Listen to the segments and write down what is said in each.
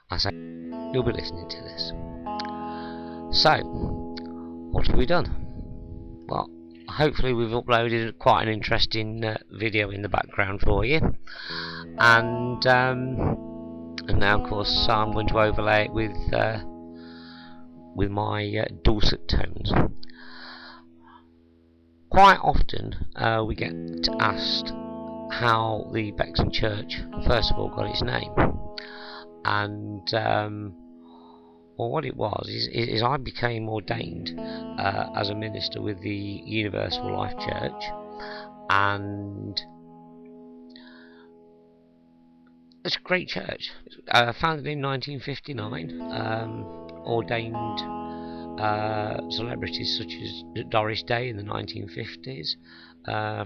I say you'll be listening to this. So, what have we done? Well, hopefully we've uploaded quite an interesting video in the background for you, and now of course I'm going to overlay it with my dulcet tones. Quite often we get asked how the Bexon Church first of all got its name, and well, what it was is I became ordained as a minister with the Universal Life Church, and it's a great church. Founded in 1959, ordained celebrities such as Doris Day in the 1950s.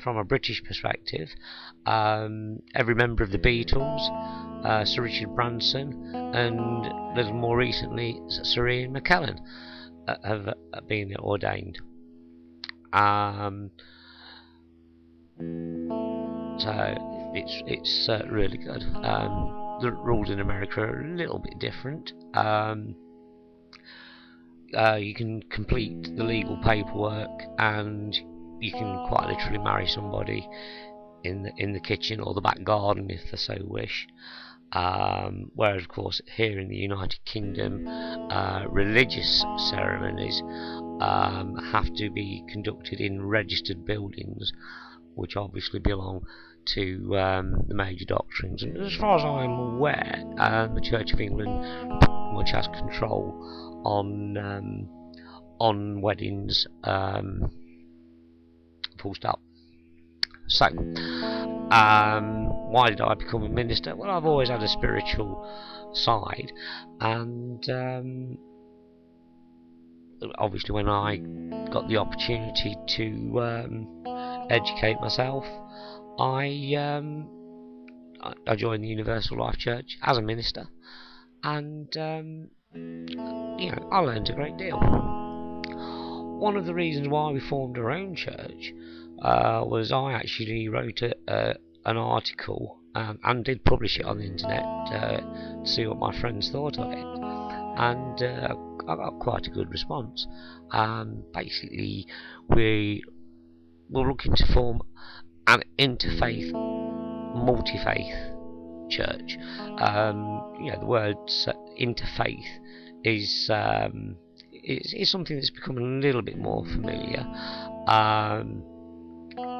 From a British perspective, every member of the Beatles, Sir Richard Branson, and a little more recently Sir Ian McKellen have been ordained. So it's really good. The rules in America are a little bit different. You can complete the legal paperwork, and you can quite literally marry somebody in the kitchen or the back garden if they so wish. Whereas, of course, here in the United Kingdom, religious ceremonies have to be conducted in registered buildings, which obviously belong to the major doctrines. And as far as I'm aware, the Church of England pretty much has control on weddings. Full stop. So, why did I become a minister? Well, I've always had a spiritual side, and obviously when I got the opportunity to educate myself, I joined the Universal Life Church as a minister, and I learned a great deal. One of the reasons why we formed our own church was I actually wrote an article and did publish it on the internet to see what my friends thought of it, and I got quite a good response. Basically, we were looking to form an interfaith, multi-faith church. The word interfaith is something that's become a little bit more familiar.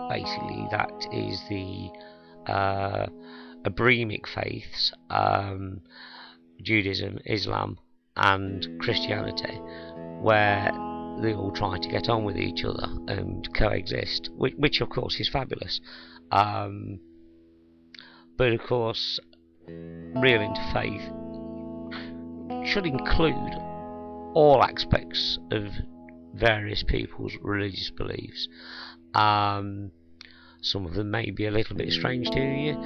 Basically, that is the Abrahamic faiths, Judaism, Islam, and Christianity, where they all try to get on with each other and coexist, which of course is fabulous. But of course, real interfaith should include all aspects of various people's religious beliefs. Some of them may be a little bit strange to you,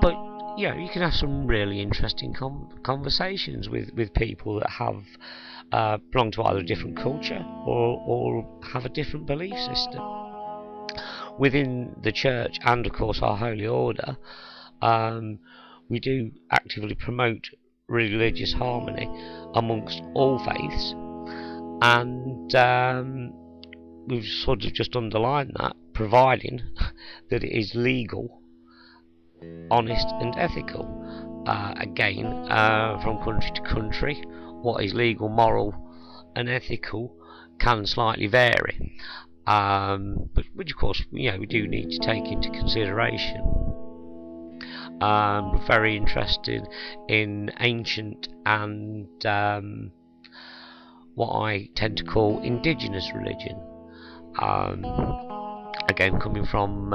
but you can have some really interesting conversations with people that have belong to either a different culture or have a different belief system. Within the church and of course our holy order, we do actively promote religious harmony amongst all faiths, and we've sort of just underlined that, providing that it is legal, honest and ethical. Again, from country to country, what is legal, moral and ethical can slightly vary, but which of course we do need to take into consideration. We're very interested in ancient and what I tend to call indigenous religion. Again, coming from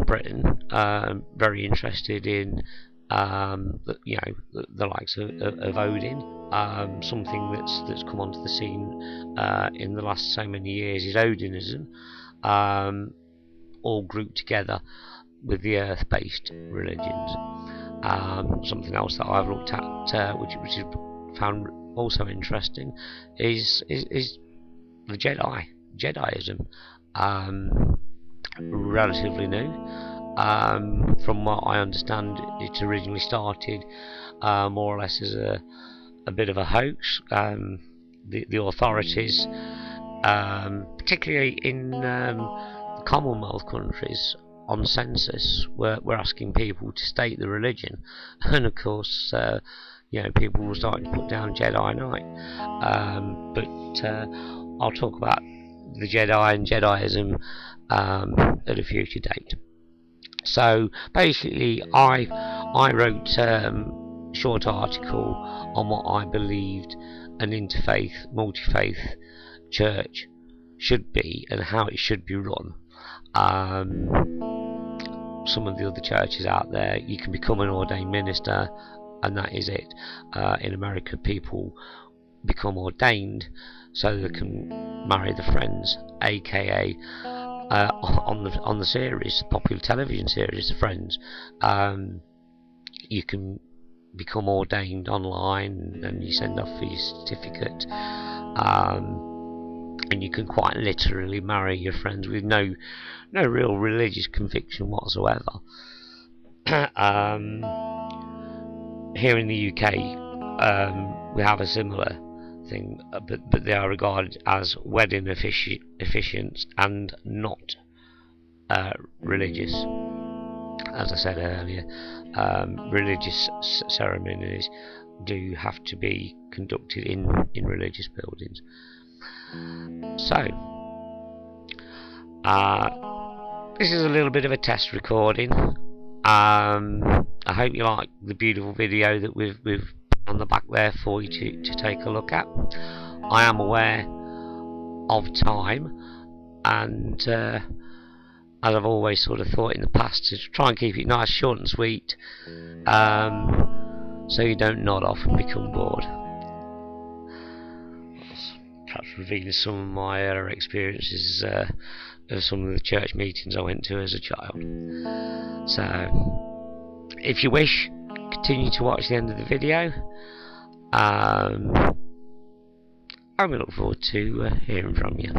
Britain, very interested in the likes of Odin. Something that's come onto the scene in the last so many years is Odinism, all grouped together with the earth-based religions. Something else that I've looked at, which is found also interesting, is the Jediism. Relatively new. From what I understand, it originally started more or less as a bit of a hoax. The authorities, particularly in the Commonwealth countries, on census, were asking people to state the religion, and of course, people were starting to put down Jedi Knight. But I'll talk about the Jedi and Jediism at a future date. So basically, I wrote a short article on what I believed an interfaith, multi-faith church should be and how it should be run. Some of the other churches out there, you can become an ordained minister, and that is it. In America, people become ordained so they can marry the friends, aka on the series, popular television series, Friends. You can become ordained online, and you send off for your certificate, and you can quite literally marry your friends with no real religious conviction whatsoever. Here in the UK, we have a similar thing, but they are regarded as wedding officiants and not religious. As I said earlier, religious ceremonies do have to be conducted in religious buildings. So, this is a little bit of a test recording. I hope you like the beautiful video that we've put on the back there for you to take a look at. I am aware of time, and as I've always sort of thought in the past, to try and keep it nice, short and sweet, so you don't nod off and become bored. Perhaps revealing some of my experiences of some of the church meetings I went to as a child. So, if you wish, continue to watch the end of the video. I'm going to look forward to hearing from you.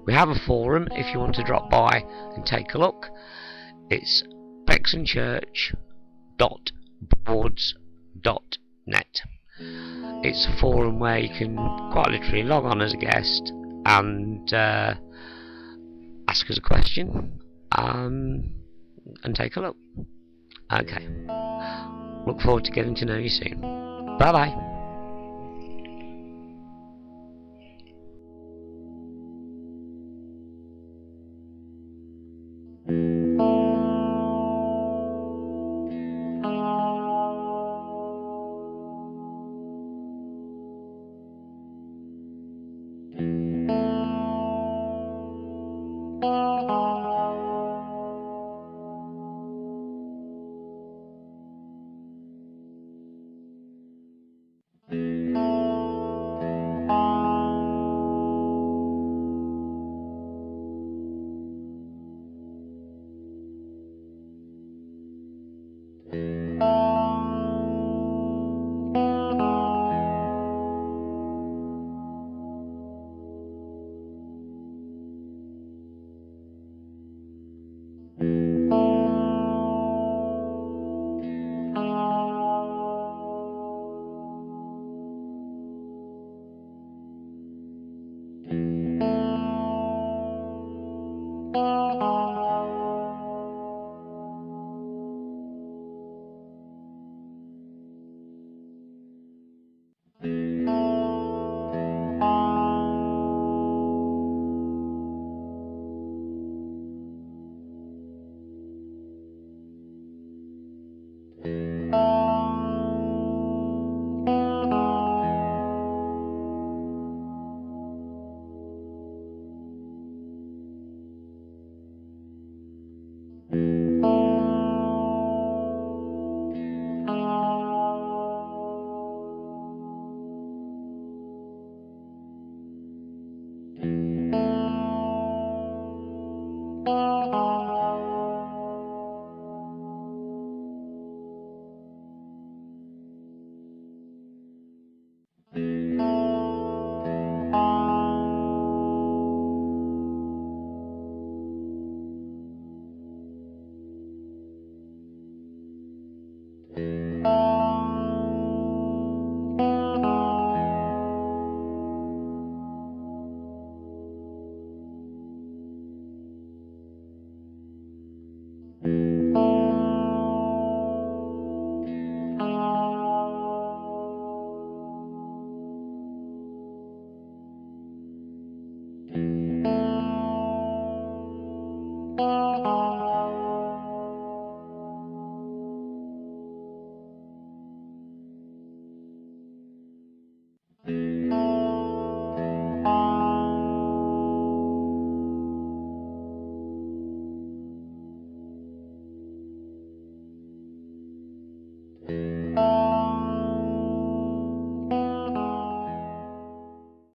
We have a forum if you want to drop by and take a look. It's bexonchurch.boards.net. It's a forum where you can quite literally log on as a guest and ask us a question and take a look. Okay. Look forward to getting to know you soon. Bye bye.